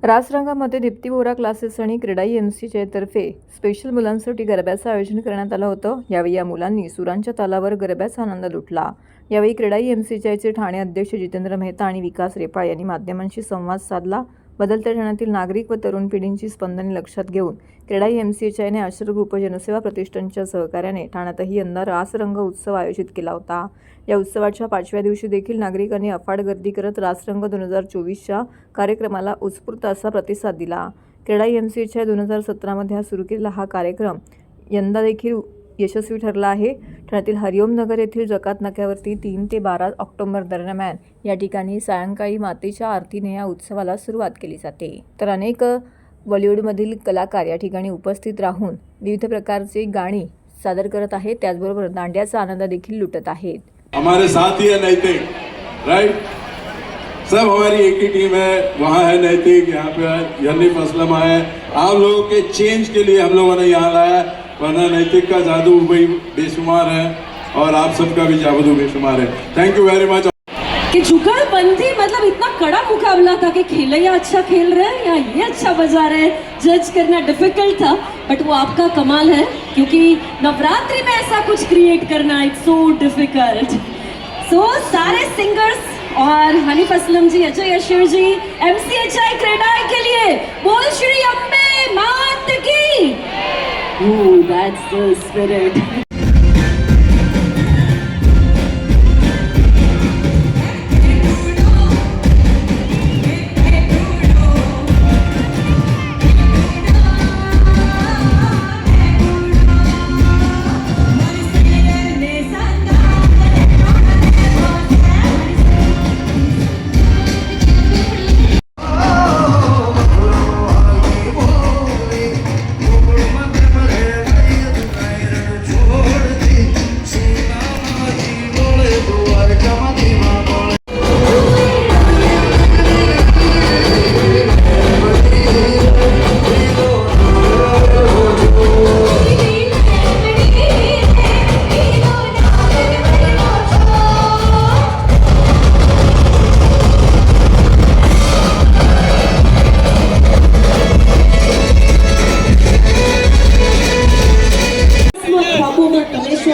रासरंगामध्ये दीप्ती बोरा classes आणि क्रीडाई एमसीच्या तर्फे special मुलांसाठी गरब्याचं आयोजन करण्यात आलं होतं। यावेळी या मुलांनी सुरांच्या तालावर गरब्याचा आनंद लुटला। यावेळी क्रीडाई एमसीचे ठाणे अध्यक्ष जितेंद्र मेहता आणि विकास रेपाळ यांनी माध्यमांशी संवाद साधला। बदलत्या ठाण्यातील नागरिक व तरुण पिढींची स्पंदने लक्षात घेऊन क्रीडाई एमसीएचआयने आश्रय ग्रुप जनसेवा प्रतिष्ठानच्या सहकार्याने ठाण्यातही यंदा रासरंग उत्सव आयोजित केला होता। या उत्सवाच्या 5व्या दिवशी देखील नागरिकांनी अफाट गर्दी करत रासरंग 2024च्या कार्यक्रमाला उत्स्फूर्त असा प्रतिसाद दिला। क्रीडाई एमसीएचआय 2017 मध्ये हा सुरू केलेला हा कार्यक्रम यंदा देखील यशस्वी ठरला आहे। ठाण्यातील हरिओम नगर येथील जकात नाक्यावरती 3 ते 12 ऑक्टोबर दरम्यान या ठिकाणी सायंकाळी मातेच्या आरतीने या उत्सवाला सुरुवात केली जाते। तर अनेक बॉलिवूडमधील कलाकार या ठिकाणी उपस्थित राहून विविध प्रकारचे गाणी सादर करत आहेत, त्याचबरोबर दांड्याचा आनंद देखील लुटत आहेत। हमारे साथ ही है नैतिक, राइट? सब हमारी एक ही टीम है। वहाँ है नैतिक, यहाँ पे यन्नीफ असलम है। आप लोगों के चेंज के लिए हम लोगों ने यहाँ लाया, वरना नैतिक का जादू भाई बेशुमार है और आप सबका भी जादू बेशुमार है। Thank you very much. कि जुगलबंदी मतलब इतना कड़ा मुकाबला था कि खेलैया अच्छा खेल रहे हैं या ये अच्छा बजा रहे हैं, जज करना डिफिकल्ट था, बट वो आपका कमाल है क्योंकि नवरात्रि में ऐसा कुछ क्रिएट करना इट्स सो डिफिकल्ट। सो सारे सिंगर्स और हनीफ असलम जी, अजय अशर जी, एमसीएचआई क्रीडाई के लिए बोल श्री अम्बे मात की। Oh that's the spirit.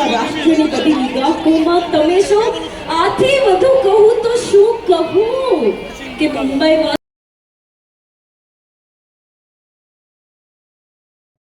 રાષ્ટ્રની બધી નિગાહોમાં તમે છો, આથી વધુ કહું તો શું કહું કે મુંબઈમાં